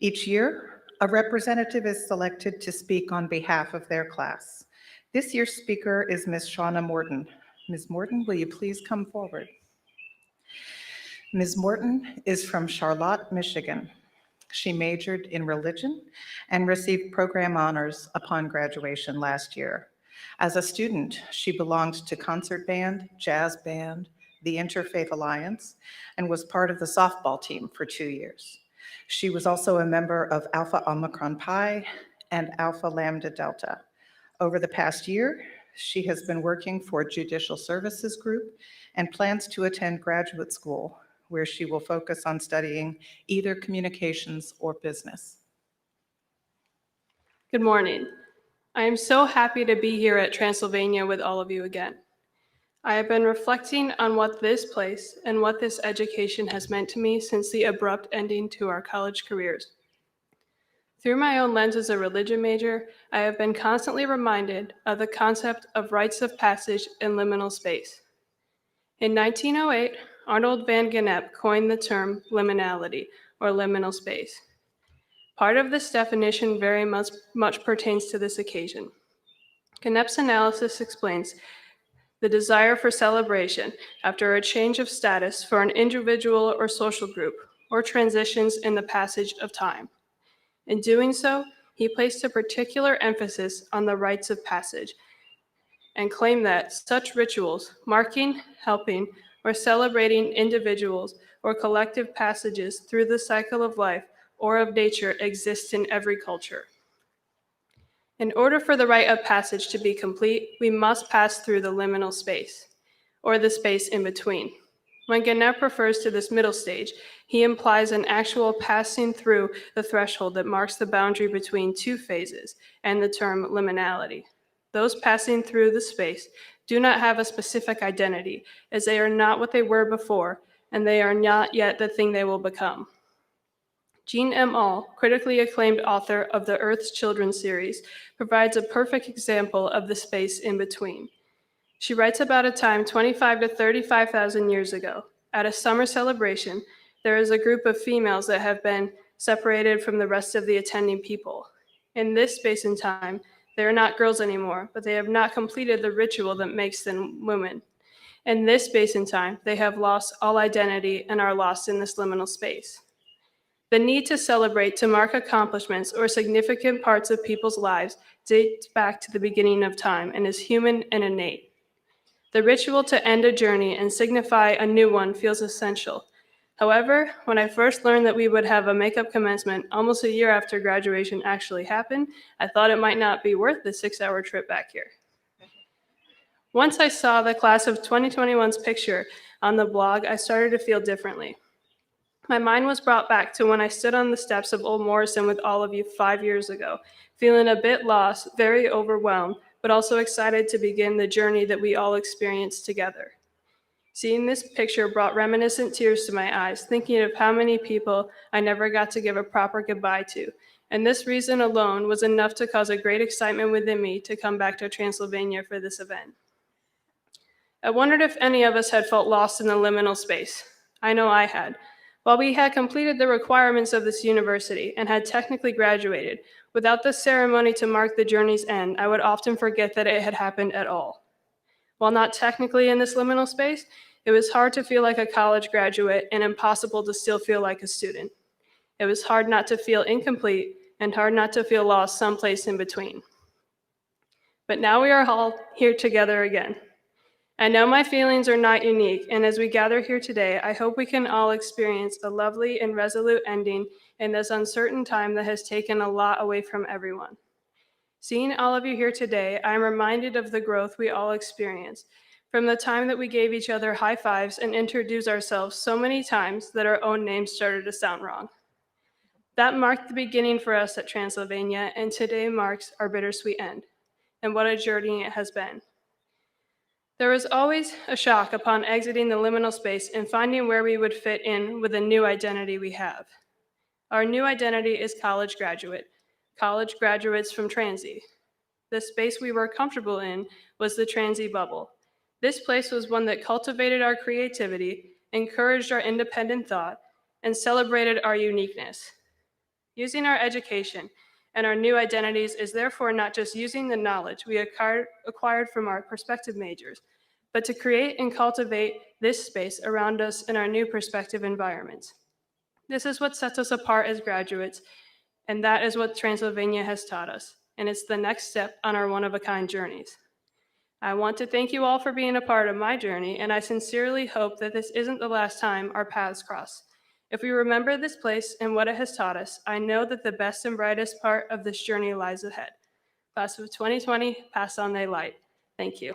Each year, a representative is selected to speak on behalf of their class. This year's speaker is Ms. Shawna Morton. Ms. Morton, will you please come forward? Ms. Morton is from Charlotte, Michigan. She majored in religion and received program honors upon graduation last year. As a student, she belonged to concert band, jazz band, the Interfaith Alliance, and was part of the softball team for 2 years. She was also a member of Alpha Omicron Pi and Alpha Lambda Delta. Over the past year, she has been working for Judicial Services Group and plans to attend graduate school, where she will focus on studying either communications or business. Good morning. I am so happy to be here at Transylvania with all of you again. I have been reflecting on what this place and what this education has meant to me since the abrupt ending to our college careers. Through my own lens as a religion major, I have been constantly reminded of the concept of rites of passage in liminal space. In 1908, Arnold van Gennep coined the term liminality, or liminal space. Part of this definition very much pertains to this occasion. Gennep's analysis explains the desire for celebration after a change of status for an individual or social group, or transitions in the passage of time. In doing so, he placed a particular emphasis on the rites of passage and claimed that such rituals, marking, helping, or celebrating individuals or collective passages through the cycle of life or of nature exist in every culture. In order for the rite of passage to be complete, we must pass through the liminal space, or the space in between. When Gennep refers to this middle stage, he implies an actual passing through the threshold that marks the boundary between two phases and the term liminality. Those passing through the space do not have a specific identity, as they are not what they were before, and they are not yet the thing they will become. Jean M. Auel, critically acclaimed author of the Earth's Children series, provides a perfect example of the space in between. She writes about a time 25 to 35,000 years ago. At a summer celebration, there is a group of females that have been separated from the rest of the attending people. In this space and time, they are not girls anymore, but they have not completed the ritual that makes them women. In this space and time, they have lost all identity and are lost in this liminal space. The need to celebrate, to mark accomplishments or significant parts of people's lives dates back to the beginning of time and is human and innate. The ritual to end a journey and signify a new one feels essential. However, when I first learned that we would have a makeup commencement almost a year after graduation actually happened, I thought it might not be worth the 6-hour trip back here. Once I saw the class of 2021's picture on the blog, I started to feel differently. My mind was brought back to when I stood on the steps of Old Morrison with all of you 5 years ago, feeling a bit lost, very overwhelmed, but also excited to begin the journey that we all experienced together. Seeing this picture brought reminiscent tears to my eyes, thinking of how many people I never got to give a proper goodbye to, and this reason alone was enough to cause a great excitement within me to come back to Transylvania for this event. I wondered if any of us had felt lost in the liminal space. I know I had. While we had completed the requirements of this university and had technically graduated, without the ceremony to mark the journey's end, I would often forget that it had happened at all. While not technically in this liminal space, it was hard to feel like a college graduate and impossible to still feel like a student. It was hard not to feel incomplete and hard not to feel lost someplace in between. But now we are all here together again. I know my feelings are not unique, and as we gather here today, I hope we can all experience a lovely and resolute ending in this uncertain time that has taken a lot away from everyone. Seeing all of you here today, I am reminded of the growth we all experienced, from the time that we gave each other high fives and introduced ourselves so many times that our own names started to sound wrong. That marked the beginning for us at Transylvania, and today marks our bittersweet end, and what a journey it has been. There was always a shock upon exiting the liminal space and finding where we would fit in with the new identity we have. Our new identity is college graduates from Transy. The space we were comfortable in was the Transy bubble. This place was one that cultivated our creativity, encouraged our independent thought, and celebrated our uniqueness. Using our education and our new identities is therefore not just using the knowledge we acquired from our prospective majors, but to create and cultivate this space around us in our new prospective environments. This is what sets us apart as graduates, and that is what Transylvania has taught us, and it's the next step on our one-of-a-kind journeys. I want to thank you all for being a part of my journey, and I sincerely hope that this isn't the last time our paths cross. If we remember this place and what it has taught us, I know that the best and brightest part of this journey lies ahead. Class of 2020, pass on thy light. Thank you.